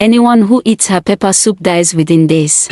Anyone who eats her pepper soup dies within days.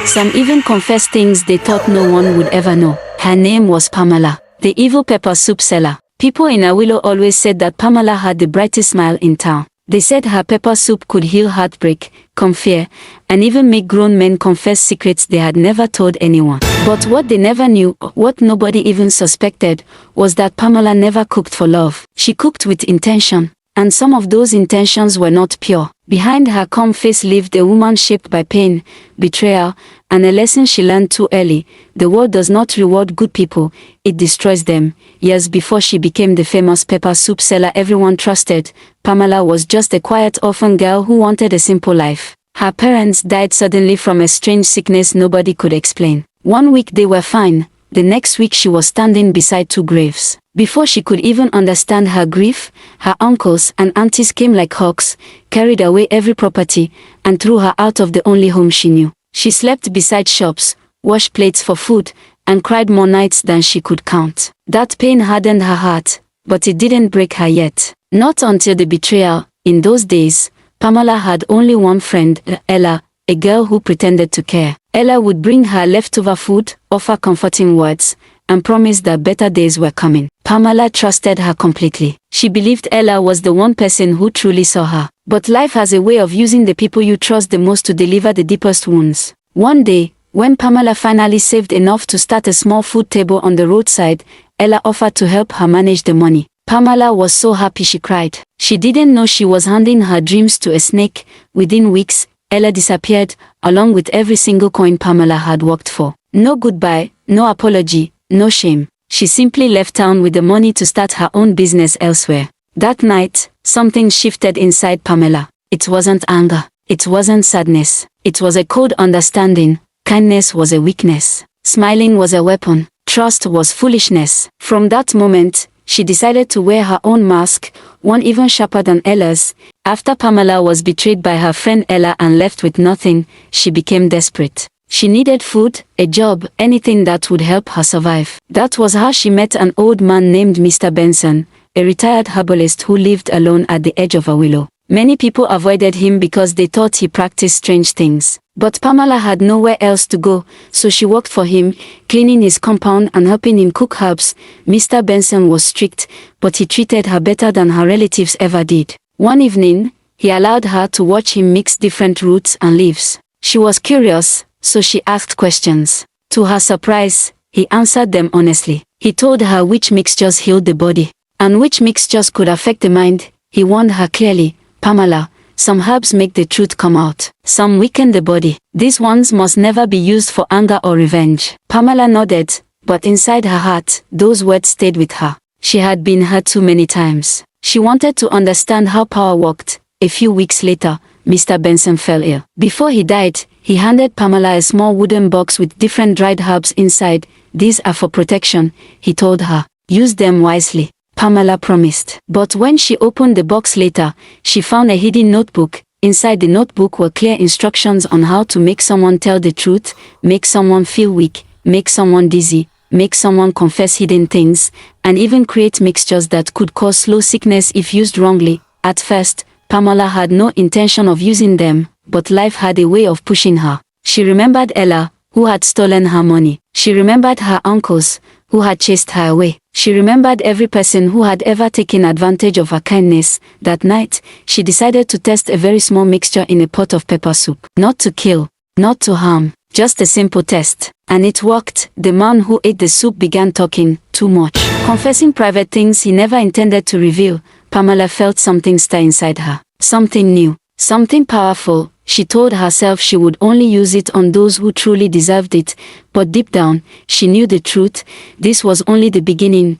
Some even confessed things they thought no one would ever know. Her name was Pamela, the evil pepper soup seller. People in Awilo always said that Pamela had the brightest smile in town. They said her pepper soup could heal heartbreak, calm fear, and even make grown men confess secrets they had never told anyone. But what they never knew, what nobody even suspected, was that Pamela never cooked for love. She cooked with intention, and some of those intentions were not pure. Behind her calm face lived a woman shaped by pain, betrayal, and a lesson she learned too early. The world does not reward good people, it destroys them. Years before she became the famous pepper soup seller everyone trusted, Pamela was just a quiet orphan girl who wanted a simple life. Her parents died suddenly from a strange sickness nobody could explain. One week they were fine, the next week she was standing beside two graves. Before she could even understand her grief, her uncles and aunties came like hawks, carried away every property, and threw her out of the only home she knew. She slept beside shops, washed plates for food, and cried more nights than she could count. That pain hardened her heart, but it didn't break her yet. Not until the betrayal. In those days, Pamela had only one friend, Ella, a girl who pretended to care. Ella would bring her leftover food, offer comforting words, and promise that better days were coming. Pamela trusted her completely. She believed Ella was the one person who truly saw her. But life has a way of using the people you trust the most to deliver the deepest wounds. One day, when Pamela finally saved enough to start a small food table on the roadside, Ella offered to help her manage the money. Pamela was so happy she cried. She didn't know she was handing her dreams to a snake. Within weeks, Ella disappeared, along with every single coin Pamela had worked for. No goodbye, no apology, no shame. She simply left town with the money to start her own business elsewhere. That night, something shifted inside Pamela. It wasn't anger. It wasn't sadness. It was a cold understanding. Kindness was a weakness. Smiling was a weapon. Trust was foolishness. From that moment, she decided to wear her own mask, one even sharper than Ella's. After Pamela was betrayed by her friend Ella and left with nothing, she became desperate. She needed food, a job, anything that would help her survive. That was how she met an old man named Mr. Benson, a retired herbalist who lived alone at the edge of a willow. Many people avoided him because they thought he practiced strange things. But Pamela had nowhere else to go, so she worked for him, cleaning his compound and helping him cook herbs. Mr. Benson was strict, but he treated her better than her relatives ever did. One evening, he allowed her to watch him mix different roots and leaves. She was curious, so she asked questions. To her surprise, he answered them honestly. He told her which mixtures healed the body, and which mixtures could affect the mind. He warned her clearly, "Pamela, some herbs make the truth come out. Some weaken the body. These ones must never be used for anger or revenge." Pamela nodded, but inside her heart, those words stayed with her. She had been hurt too many times. She wanted to understand how power worked. A few weeks later, Mr. Benson fell ill. Before he died, he handed Pamela a small wooden box with different dried herbs inside. "These are for protection," he told her. "Use them wisely." Pamela promised. But when she opened the box later, she found a hidden notebook. Inside the notebook were clear instructions on how to make someone tell the truth, make someone feel weak, make someone dizzy, make someone confess hidden things, and even create mixtures that could cause slow sickness if used wrongly. At first, Pamela had no intention of using them, but life had a way of pushing her. She remembered Ella, who had stolen her money. She remembered her uncles, who had chased her away. She remembered every person who had ever taken advantage of her kindness. That night, she decided to test a very small mixture in a pot of pepper soup. Not to kill, not to harm, just a simple test. And it worked. The man who ate the soup began talking, too much, confessing private things he never intended to reveal. Pamela felt something stir inside her. Something new, something powerful. She told herself she would only use it on those who truly deserved it, but deep down, she knew the truth. This was only the beginning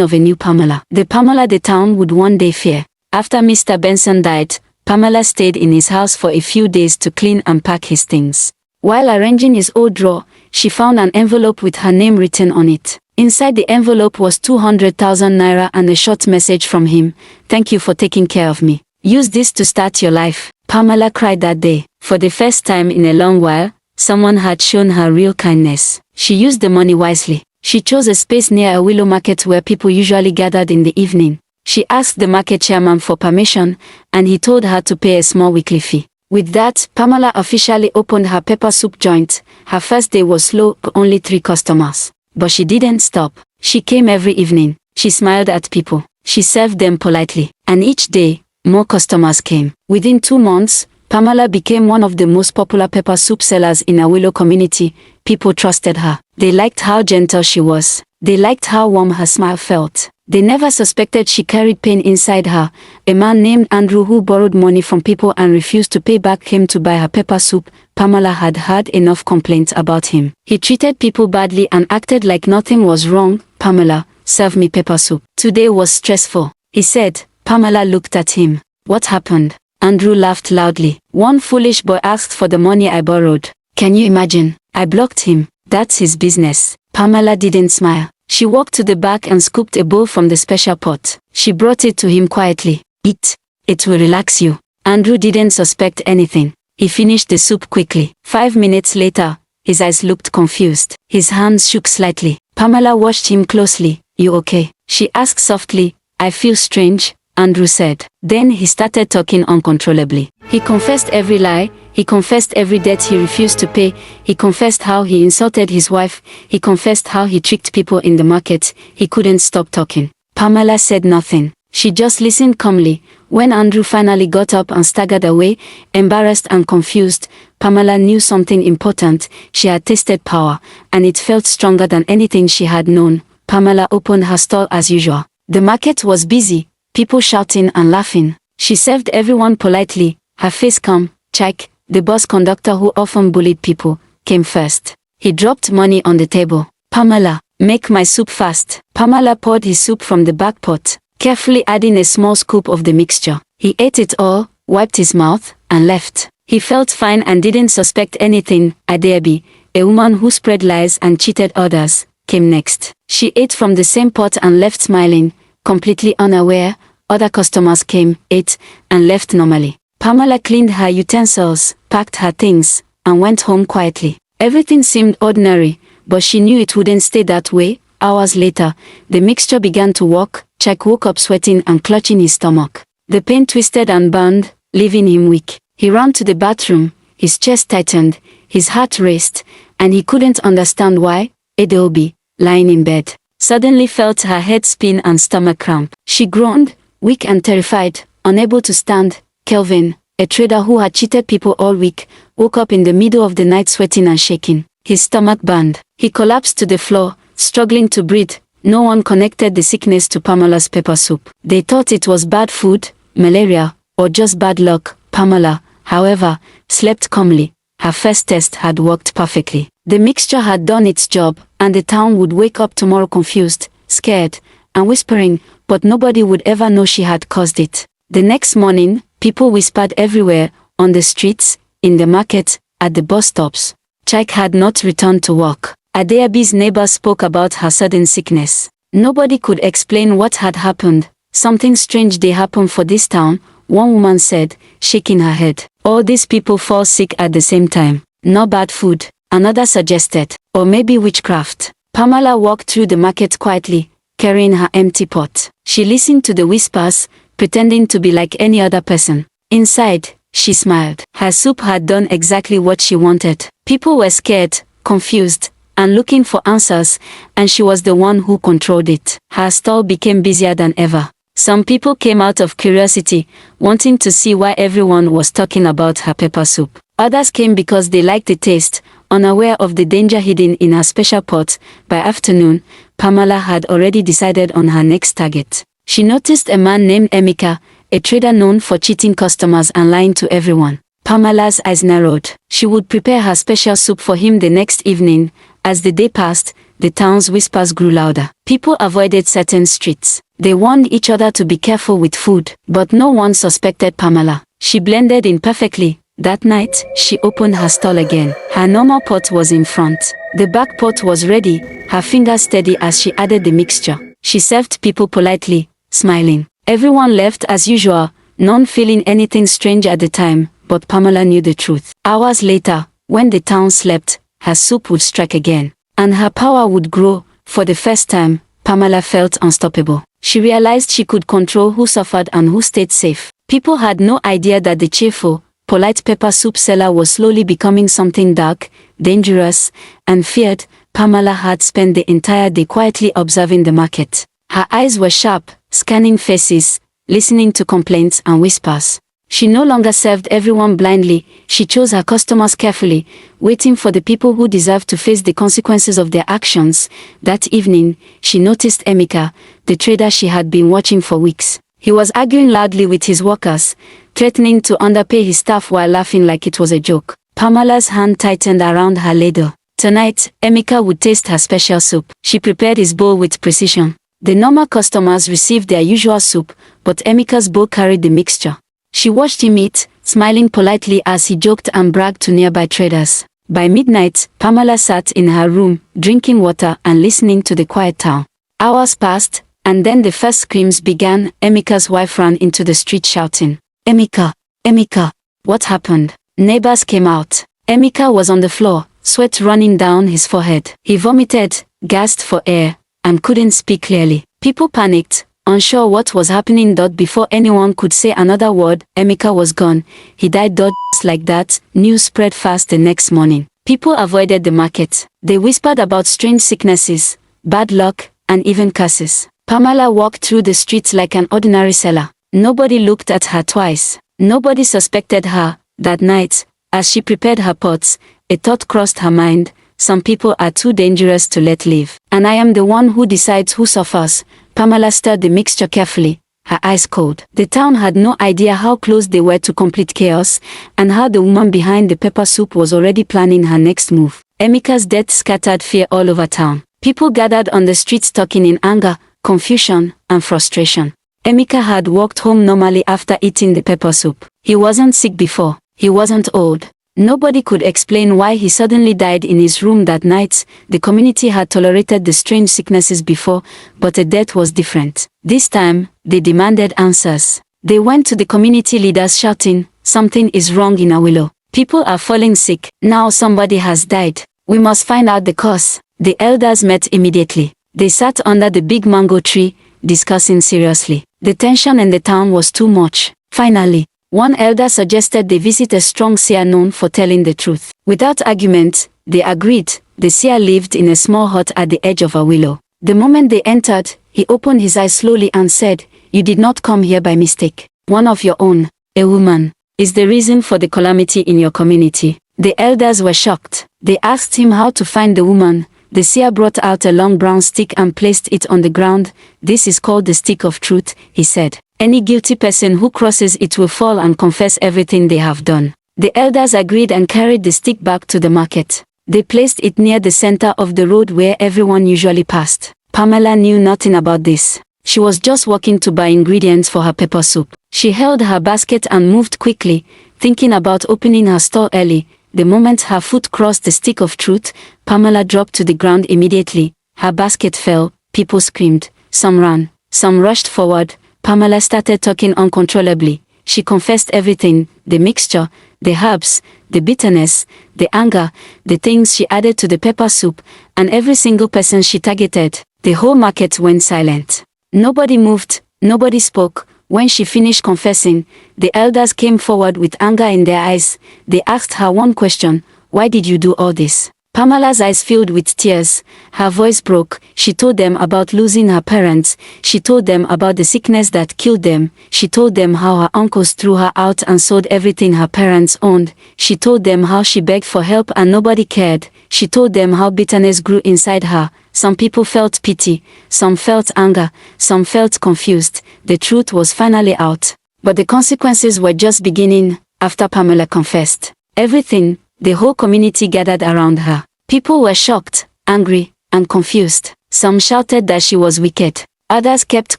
of a new Pamela. The Pamela the town would one day fear. After Mr. Benson died, Pamela stayed in his house for a few days to clean and pack his things. While arranging his old drawer, she found an envelope with her name written on it. Inside the envelope was 200,000 naira and a short message from him. "Thank you for taking care of me. Use this to start your life." Pamela cried that day. For the first time in a long while, someone had shown her real kindness. She used the money wisely. She chose a space near a willow market where people usually gathered in the evening. She asked the market chairman for permission, and he told her to pay a small weekly fee. With that, Pamela officially opened her pepper soup joint. Her first day was slow, only 3 customers. But she didn't stop. She came every evening. She smiled at people. She served them politely. And each day, more customers came. Within 2 months, Pamela became one of the most popular pepper soup sellers in Awilo community. People trusted her. They liked how gentle she was. They liked how warm her smile felt. They never suspected she carried pain inside her. A man named Andrew who borrowed money from people and refused to pay back came to buy her pepper soup. Pamela had heard enough complaints about him. He treated people badly and acted like nothing was wrong. Pamela, serve me pepper soup. Today was stressful, he said. Pamela looked at him. What happened? Andrew laughed loudly. One foolish boy asked for the money I borrowed. Can you imagine? I blocked him. That's his business. Pamela didn't smile. She walked to the back and scooped a bowl from the special pot. She brought it to him quietly. Eat. It will relax you. Andrew didn't suspect anything. He finished the soup quickly. 5 minutes later, his eyes looked confused. His hands shook slightly. Pamela watched him closely. You okay? She asked softly. I feel strange, Andrew said. Then he started talking uncontrollably. He confessed every lie. He confessed every debt he refused to pay. He confessed how he insulted his wife. He confessed how he tricked people in the market. He couldn't stop talking. Pamela said nothing. She just listened calmly. When Andrew finally got up and staggered away, embarrassed and confused, Pamela knew something important. She had tasted power, and it felt stronger than anything she had known. Pamela opened her stall as usual. The market was busy, people shouting and laughing. She served everyone politely, her face calm. Chike, the bus conductor who often bullied people, came first. He dropped money on the table. Pamela, make my soup fast. Pamela poured his soup from the back pot, carefully adding a small scoop of the mixture. He ate it all, wiped his mouth, and left. He felt fine and didn't suspect anything. Adeabi, a woman who spread lies and cheated others, came next. She ate from the same pot and left smiling, completely unaware. Other customers came, ate, and left normally. Pamela cleaned her utensils, packed her things, and went home quietly. Everything seemed ordinary, but she knew it wouldn't stay that way. Hours later, the mixture began to work. Chike woke up sweating and clutching his stomach. The pain twisted and burned, leaving him weak. He ran to the bathroom, his chest tightened, his heart raced, and he couldn't understand why. Edeobi, lying in bed, suddenly felt her head spin and stomach cramp. She groaned, weak and terrified, unable to stand. Kelvin, a trader who had cheated people all week, woke up in the middle of the night sweating and shaking. His stomach burned. He collapsed to the floor, struggling to breathe. No one connected the sickness to Pamela's pepper soup. They thought it was bad food, malaria, or just bad luck. Pamela, however, slept calmly. Her first test had worked perfectly. The mixture had done its job, and the town would wake up tomorrow confused, scared, and whispering, but nobody would ever know she had caused it. The next morning, people whispered everywhere, on the streets, in the market, at the bus stops. Chike had not returned to work. Adeabi's neighbor spoke about her sudden sickness. Nobody could explain what had happened. Something strange did happen for this town, one woman said, shaking her head. All these people fall sick at the same time. No bad food, another suggested. Or maybe witchcraft. Pamela walked through the market quietly, carrying her empty pot. She listened to the whispers, pretending to be like any other person. Inside, she smiled. Her soup had done exactly what she wanted. People were scared, confused, and looking for answers, and she was the one who controlled it. Her stall became busier than ever. Some people came out of curiosity, wanting to see why everyone was talking about her pepper soup. Others came because they liked the taste, unaware of the danger hidden in her special pot. By afternoon, Pamela had already decided on her next target. She noticed a man named Emeka, a trader known for cheating customers and lying to everyone. Pamela's eyes narrowed. She would prepare her special soup for him the next evening. As the day passed, the town's whispers grew louder. People avoided certain streets. They warned each other to be careful with food, but no one suspected Pamela. She blended in perfectly. That night, she opened her stall again. Her normal pot was in front. The back pot was ready, her fingers steady as she added the mixture. She served people politely, smiling. Everyone left as usual, none feeling anything strange at the time, but Pamela knew the truth. Hours later, when the town slept, her soup would strike again, and her power would grow. For the first time, Pamela felt unstoppable. She realized she could control who suffered and who stayed safe. People had no idea that the cheerful, polite pepper soup seller was slowly becoming something dark, dangerous, and feared. Pamela had spent the entire day quietly observing the market. Her eyes were sharp, scanning faces, listening to complaints and whispers. She no longer served everyone blindly, she chose her customers carefully, waiting for the people who deserved to face the consequences of their actions. That evening, she noticed Emeka, the trader she had been watching for weeks. He was arguing loudly with his workers, threatening to underpay his staff while laughing like it was a joke. Pamela's hand tightened around her ladle. Tonight, Emeka would taste her special soup. She prepared his bowl with precision. The normal customers received their usual soup, but Emeka's bowl carried the mixture. She watched him eat, smiling politely as he joked and bragged to nearby traders. By midnight, Pamela sat in her room, drinking water and listening to the quiet town. Hours passed, and then the first screams began. Emeka's wife ran into the street shouting, "Emeka! Emeka! What happened?" Neighbors came out. Emeka was on the floor, sweat running down his forehead. He vomited, gasped for air, and couldn't speak clearly. People panicked, unsure what was happening. Before anyone could say another word, Emeka was gone. He died. Just like that, news spread fast the next morning. People avoided the market. They whispered about strange sicknesses, bad luck, and even curses. Pamela walked through the streets like an ordinary seller. Nobody looked at her twice. Nobody suspected her. That night, as she prepared her pots, a thought crossed her mind: some people are too dangerous to let live. And I am the one who decides who suffers. Pamela stirred the mixture carefully, her eyes cold. The town had no idea how close they were to complete chaos, and how the woman behind the pepper soup was already planning her next move. Emeka's death scattered fear all over town. People gathered on the streets talking in anger, confusion, and frustration. Emeka had walked home normally after eating the pepper soup. He wasn't sick before. He wasn't old. Nobody could explain why he suddenly died in his room that night. The community had tolerated the strange sicknesses before, but the death was different. This time, they demanded answers. They went to the community leaders shouting, "Something is wrong in Awilo. People are falling sick. Now somebody has died. We must find out the cause." The elders met immediately. They sat under the big mango tree, discussing seriously. The tension in the town was too much. Finally, one elder suggested they visit a strong seer known for telling the truth. Without argument, they agreed. The seer lived in a small hut at the edge of a willow. The moment they entered, he opened his eyes slowly and said, "You did not come here by mistake. One of your own, a woman, is the reason for the calamity in your community." The elders were shocked. They asked him how to find the woman. The seer brought out a long brown stick and placed it on the ground. "This is called the stick of truth," he said. "Any guilty person who crosses it will fall and confess everything they have done." The elders agreed and carried the stick back to the market. They placed it near the center of the road where everyone usually passed. Pamela knew nothing about this. She was just walking to buy ingredients for her pepper soup. She held her basket and moved quickly, thinking about opening her store early. The moment her foot crossed the stick of truth, Pamela dropped to the ground immediately. Her basket fell. People screamed. Some ran. Some rushed forward. Pamela started talking uncontrollably. She confessed everything: the mixture, the herbs, the bitterness, the anger, the things she added to the pepper soup, and every single person she targeted. The whole market went silent. Nobody moved, nobody spoke. When she finished confessing, the elders came forward with anger in their eyes. They asked her one question: "Why did you do all this?" Pamela's eyes filled with tears. Her voice broke. She told them about losing her parents. She told them about the sickness that killed them. She told them how her uncles threw her out and sold everything her parents owned. She told them how she begged for help and nobody cared. She told them how bitterness grew inside her. Some people felt pity, some felt anger, some felt confused. The truth was finally out. But the consequences were just beginning. After Pamela confessed everything, the whole community gathered around her. People were shocked, angry, and confused. Some shouted that she was wicked. Others kept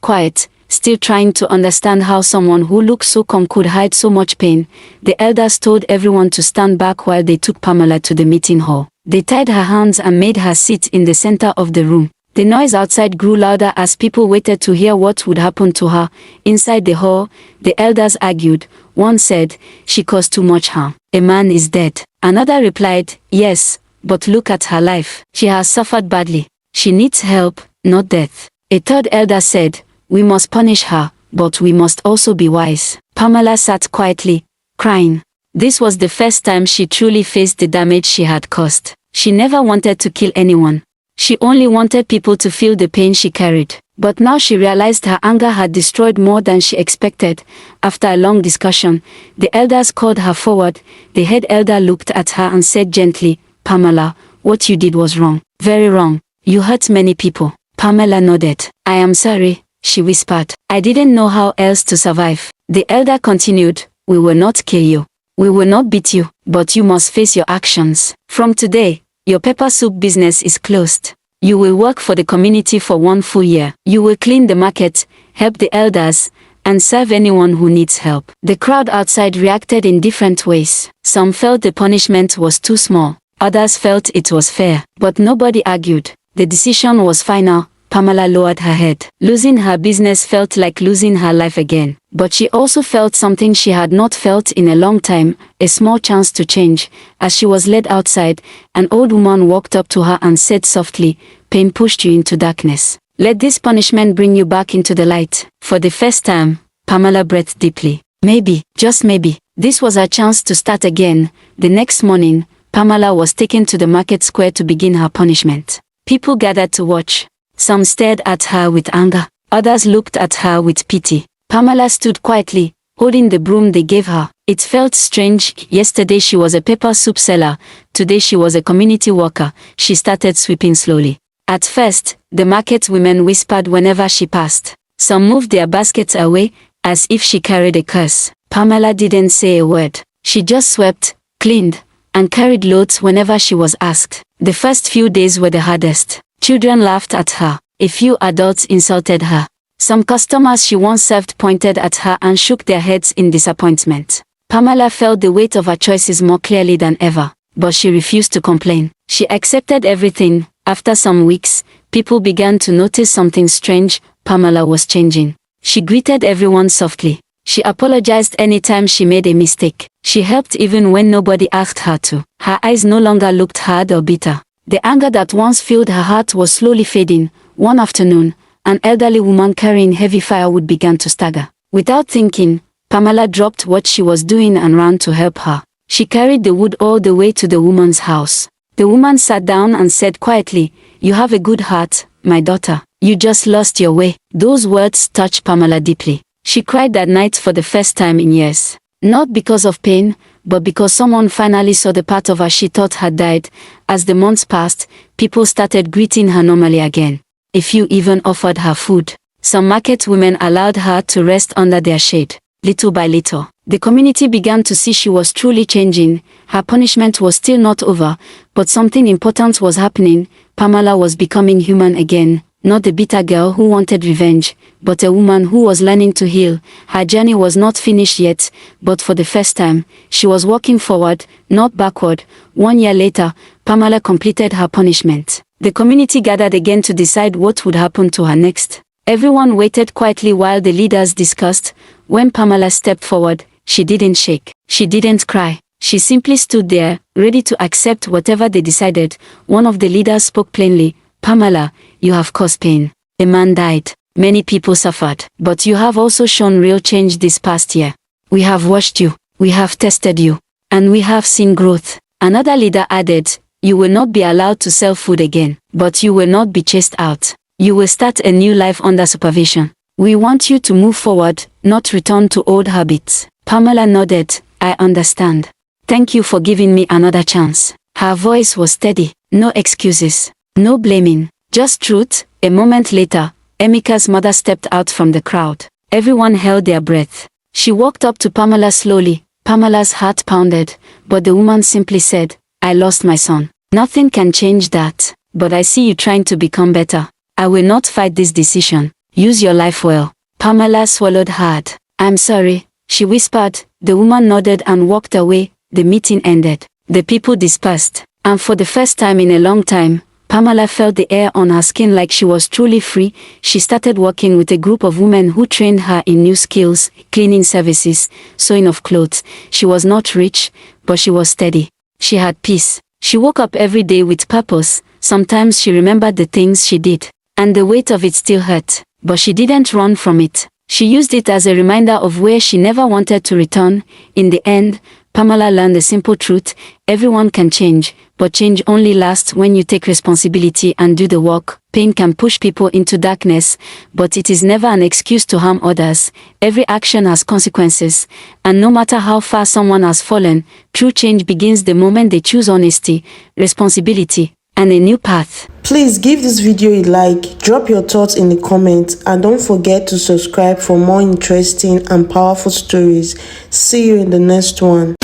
quiet, still trying to understand how someone who looked so calm could hide so much pain. The elders told everyone to stand back while they took Pamela to the meeting hall. They tied her hands and made her sit in the center of the room. The noise outside grew louder as people waited to hear what would happen to her. Inside the hall, the elders argued. One said, "She caused too much harm. A man is dead." Another replied, "Yes, but look at her life. She has suffered badly. She needs help, not death." A third elder said, "We must punish her, but we must also be wise." Pamela sat quietly, crying. This was the first time she truly faced the damage she had caused. She never wanted to kill anyone. She only wanted people to feel the pain she carried. But now she realized her anger had destroyed more than she expected. After a long discussion, the elders called her forward. The head elder looked at her and said gently, "Pamela, what you did was wrong. Very wrong. You hurt many people." Pamela nodded. "I am sorry," she whispered. "I didn't know how else to survive." The elder continued, "We will not kill you. We will not beat you, but you must face your actions. From today, your pepper soup business is closed. You will work for the community for 1 full year. You will clean the market, help the elders, and serve anyone who needs help." The crowd outside reacted in different ways. Some felt the punishment was too small. Others felt it was fair. But nobody argued. The decision was final. Pamela lowered her head. Losing her business felt like losing her life again. But she also felt something she had not felt in a long time, a small chance to change. As she was led outside, an old woman walked up to her and said softly, "Pain pushed you into darkness. Let this punishment bring you back into the light." For the first time, Pamela breathed deeply. Maybe, just maybe, this was her chance to start again. The next morning, Pamela was taken to the market square to begin her punishment. People gathered to watch. Some stared at her with anger. Others looked at her with pity. Pamela stood quietly, holding the broom they gave her. It felt strange. Yesterday she was a pepper soup seller. Today she was a community worker. She started sweeping slowly. At first, the market women whispered whenever she passed. Some moved their baskets away, as if she carried a curse. Pamela didn't say a word. She just swept, cleaned, and carried loads whenever she was asked. The first few days were the hardest. Children laughed at her. A few adults insulted her. Some customers she once served pointed at her and shook their heads in disappointment. Pamela felt the weight of her choices more clearly than ever, but she refused to complain. She accepted everything. After some weeks, people began to notice something strange. Pamela was changing. She greeted everyone softly. She apologized anytime she made a mistake. She helped even when nobody asked her to. Her eyes no longer looked hard or bitter. The anger that once filled her heart was slowly fading. One afternoon, an elderly woman carrying heavy firewood began to stagger. Without thinking, Pamela dropped what she was doing and ran to help her. She carried the wood all the way to the woman's house. The woman sat down and said quietly, "You have a good heart, my daughter. You just lost your way." Those words touched Pamela deeply. She cried that night for the first time in years. Not because of pain, but because someone finally saw the part of her she thought had died. As the months passed, people started greeting her normally again. A few even offered her food. Some market women allowed her to rest under their shade. Little by little, the community began to see she was truly changing. Her punishment was still not over, but something important was happening. Pamela was becoming human again. Not the bitter girl who wanted revenge, but a woman who was learning to heal. Her journey was not finished yet, but for the first time, she was walking forward, not backward. 1 year later, Pamela completed her punishment. The community gathered again to decide what would happen to her next. Everyone waited quietly while the leaders discussed. When Pamela stepped forward, she didn't shake. She didn't cry. She simply stood there, ready to accept whatever they decided. One of the leaders spoke plainly. "Pamela, you have caused pain. A man died. Many people suffered. But you have also shown real change this past year. We have watched you. We have tested you. And we have seen growth." Another leader added, "You will not be allowed to sell food again. But you will not be chased out. You will start a new life under supervision. We want you to move forward, not return to old habits." Pamela nodded. "I understand. Thank you for giving me another chance." Her voice was steady. No excuses. No blaming. Just truth. A moment later, Emika's mother stepped out from the crowd. Everyone held their breath. She walked up to Pamela slowly. Pamela's heart pounded, but the woman simply said, "I lost my son. Nothing can change that. But I see you trying to become better. I will not fight this decision. Use your life well." Pamela swallowed hard. "I'm sorry," she whispered. The woman nodded and walked away. The meeting ended. The people dispersed. And for the first time in a long time, Pamela felt the air on her skin like she was truly free. She started working with a group of women who trained her in new skills, cleaning services, sewing of clothes. She was not rich, but she was steady. She had peace. She woke up every day with purpose. Sometimes she remembered the things she did. and the weight of it still hurt. But she didn't run from it. She used it as a reminder of where she never wanted to return. In the end, Pamela learned the simple truth: everyone can change, but change only lasts when you take responsibility and do the work. Pain can push people into darkness, but it is never an excuse to harm others. Every action has consequences, and no matter how far someone has fallen, true change begins the moment they choose honesty, responsibility, and a new path. Please give this video a like, drop your thoughts in the comments, and don't forget to subscribe for more interesting and powerful stories. See you in the next one.